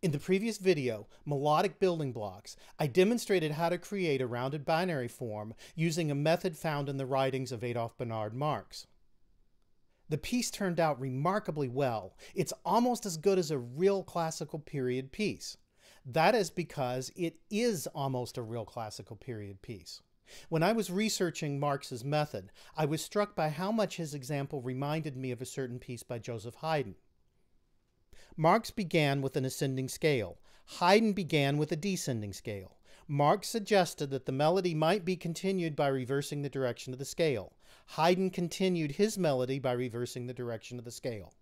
In the previous video, Melodic Building Blocks, I demonstrated how to create a rounded binary form using a method found in the writings of Adolph Bernard Marx. The piece turned out remarkably well. It's almost as good as a real classical period piece. That is because it is almost a real classical period piece. When I was researching Marx's method, I was struck by how much his example reminded me of a certain piece by Joseph Haydn. Marx began with an ascending scale. Haydn began with a descending scale. Marx suggested that the melody might be continued by reversing the direction of the scale. Haydn continued his melody by reversing the direction of the scale.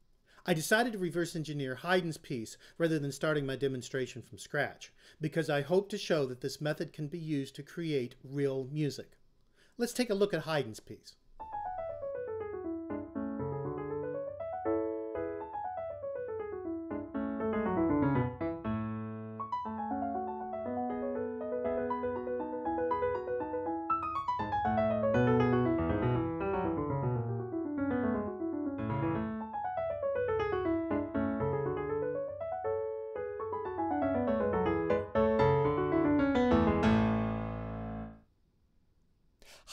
I decided to reverse engineer Haydn's piece rather than starting my demonstration from scratch, because I hope to show that this method can be used to create real music. Let's take a look at Haydn's piece.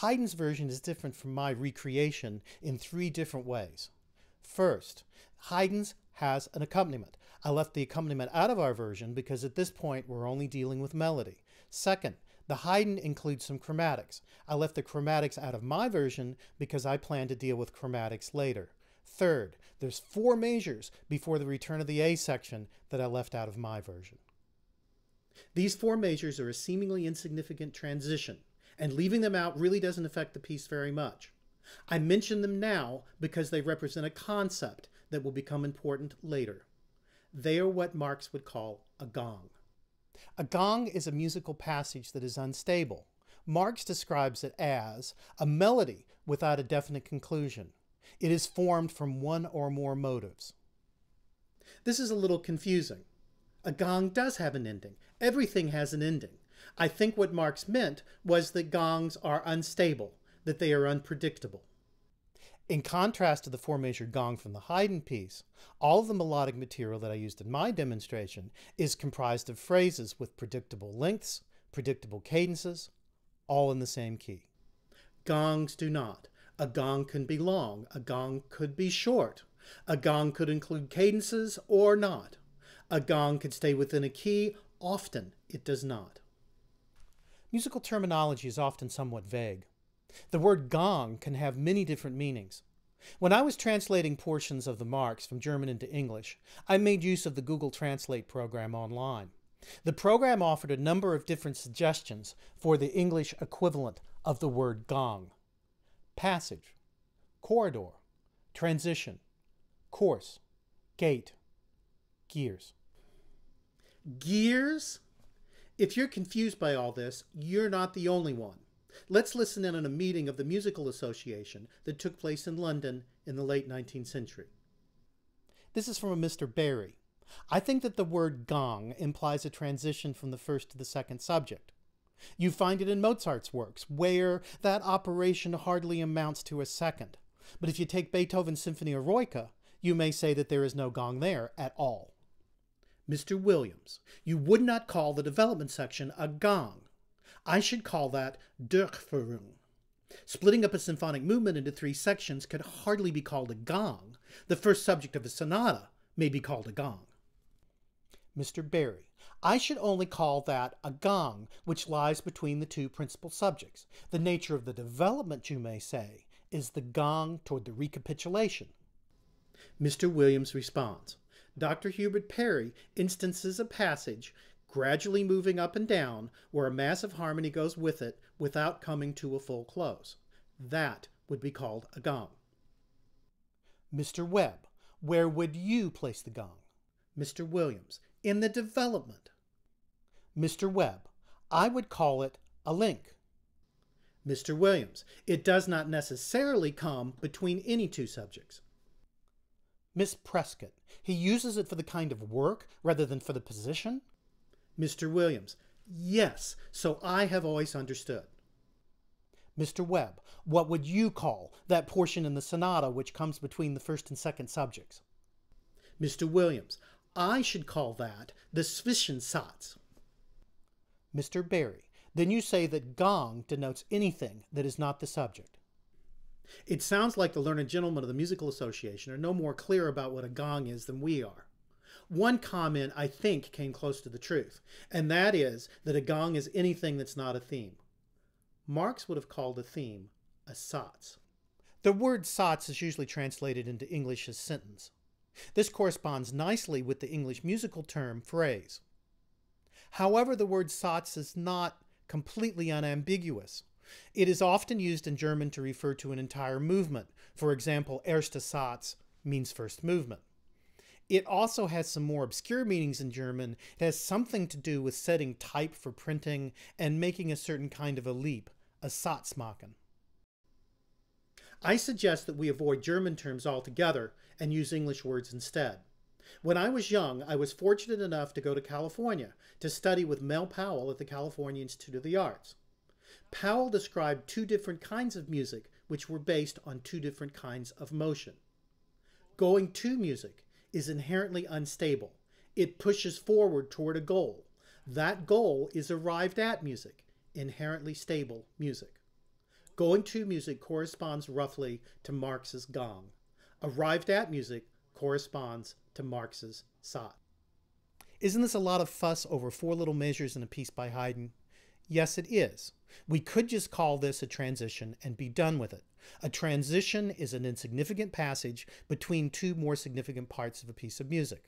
Haydn's version is different from my recreation in 3 different ways. First, Haydn's has an accompaniment. I left the accompaniment out of our version because at this point we're only dealing with melody. Second, the Haydn includes some chromatics. I left the chromatics out of my version because I plan to deal with chromatics later. Third, there's 4 measures before the return of the A section that I left out of my version. These 4 measures are a seemingly insignificant transition, and leaving them out really doesn't affect the piece very much. I mention them now because they represent a concept that will become important later. They are what Marx would call a gong. A gong is a musical passage that is unstable. Marx describes it as a melody without a definite conclusion. It is formed from one or more motives. This is a little confusing. A gong does have an ending. Everything has an ending. I think what Marx meant was that gongs are unstable, that they are unpredictable. In contrast to the 4-measure gong from the Haydn piece, all of the melodic material that I used in my demonstration is comprised of phrases with predictable lengths, predictable cadences, all in the same key. Gongs do not. A gong can be long, a gong could be short, a gong could include cadences or not. A gong could stay within a key, often it does not. Musical terminology is often somewhat vague. The word gong can have many different meanings. When I was translating portions of the Marx from German into English, I made use of the Google Translate program online. The program offered a number of different suggestions for the English equivalent of the word gong: passage, corridor, transition, course, gate, gears. Gears? If you're confused by all this, you're not the only one. Let's listen in on a meeting of the Musical Association that took place in London in the late 19th century. This is from a Mr. Barry. I think that the word gong implies a transition from the first to the second subject. You find it in Mozart's works, where that operation hardly amounts to a second. But if you take Beethoven's Symphony Eroica, you may say that there is no gong there at all. Mr. Williams, you would not call the development section a gong. I should call that Durchführung. Splitting up a symphonic movement into 3 sections could hardly be called a gong. The first subject of a sonata may be called a gong. Mr. Barry, I should only call that a gong which lies between the 2 principal subjects. The nature of the development, you may say, is the gong toward the recapitulation. Mr. Williams responds, Dr. Hubert Parry instances a passage gradually moving up and down where a massive harmony goes with it without coming to a full close. That would be called a gong. Mr. Webb, where would you place the gong? Mr. Williams, in the development. Mr. Webb, I would call it a link. Mr. Williams, it does not necessarily come between any 2 subjects. Miss Prescott, he uses it for the kind of work rather than for the position? Mr. Williams, yes, so I have always understood. Mr. Webb, what would you call that portion in the sonata which comes between the first and second subjects? Mr. Williams, I should call that the Zwischensatz. Mr. Barry, then you say that gong denotes anything that is not the subject. It sounds like the learned gentlemen of the Musical Association are no more clear about what a gong is than we are. One comment, I think, came close to the truth, and that is that a gong is anything that's not a theme. Marx would have called a theme a satz. The word satz is usually translated into English as sentence. This corresponds nicely with the English musical term phrase. However, the word satz is not completely unambiguous. It is often used in German to refer to an entire movement. For example, erster Satz means first movement. It also has some more obscure meanings in German. It has something to do with setting type for printing and making a certain kind of a leap, a Satz machen. I suggest that we avoid German terms altogether and use English words instead. When I was young, I was fortunate enough to go to California to study with Mel Powell at the California Institute of the Arts. Powell described two different kinds of music which were based on two different kinds of motion. Going to music is inherently unstable. It pushes forward toward a goal. That goal is arrived at music, inherently stable music. Going to music corresponds roughly to Marx's gong. Arrived at music corresponds to Marx's Satz. Isn't this a lot of fuss over four little measures in a piece by Haydn? Yes, it is. We could just call this a transition and be done with it. A transition is an insignificant passage between two more significant parts of a piece of music.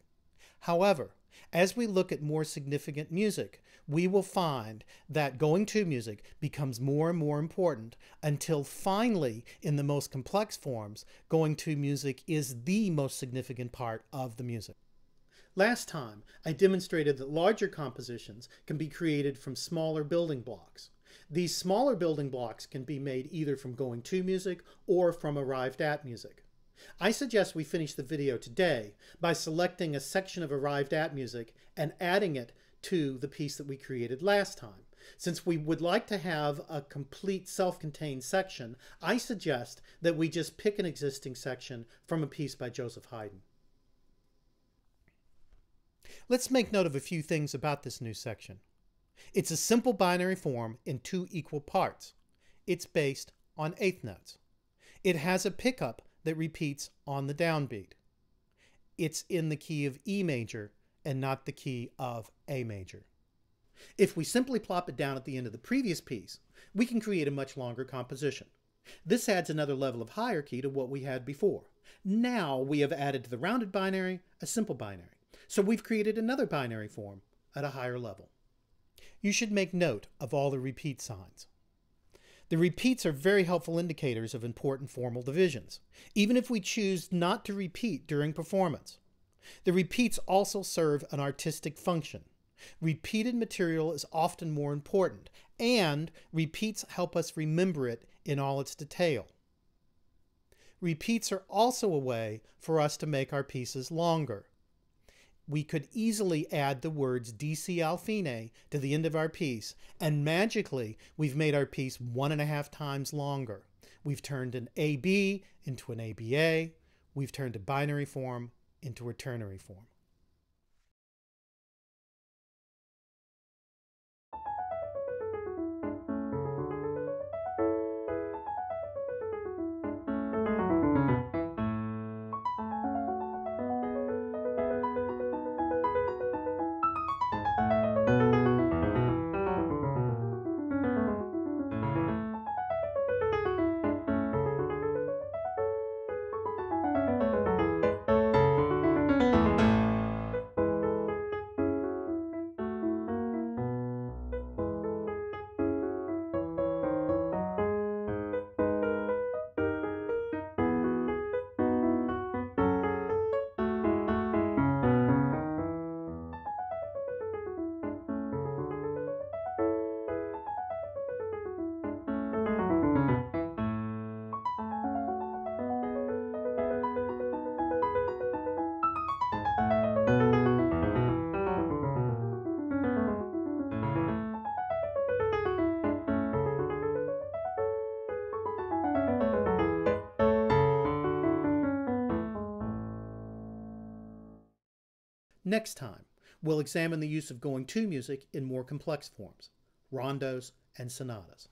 However, as we look at more significant music, we will find that going to music becomes more and more important until finally, in the most complex forms, going to music is the most significant part of the music. Last time, I demonstrated that larger compositions can be created from smaller building blocks. These smaller building blocks can be made either from going to music or from arrived at music. I suggest we finish the video today by selecting a section of arrived at music and adding it to the piece that we created last time. Since we would like to have a complete self-contained section, I suggest that we just pick an existing section from a piece by Joseph Haydn. Let's make note of a few things about this new section. It's a simple binary form in two equal parts. It's based on eighth notes. It has a pickup that repeats on the downbeat. It's in the key of E major and not the key of A major. If we simply plop it down at the end of the previous piece, we can create a much longer composition. This adds another level of hierarchy to what we had before. Now we have added to the rounded binary a simple binary. So we've created another binary form at a higher level. You should make note of all the repeat signs. The repeats are very helpful indicators of important formal divisions, even if we choose not to repeat during performance. The repeats also serve an artistic function. Repeated material is often more important, and repeats help us remember it in all its detail. Repeats are also a way for us to make our pieces longer. We could easily add the words DC al fine to the end of our piece, and magically we've made our piece 1.5 times longer. We've turned an AB into an ABA. We've turned a binary form into a ternary form. Next time, we'll examine the use of going to music in more complex forms, rondos and sonatas.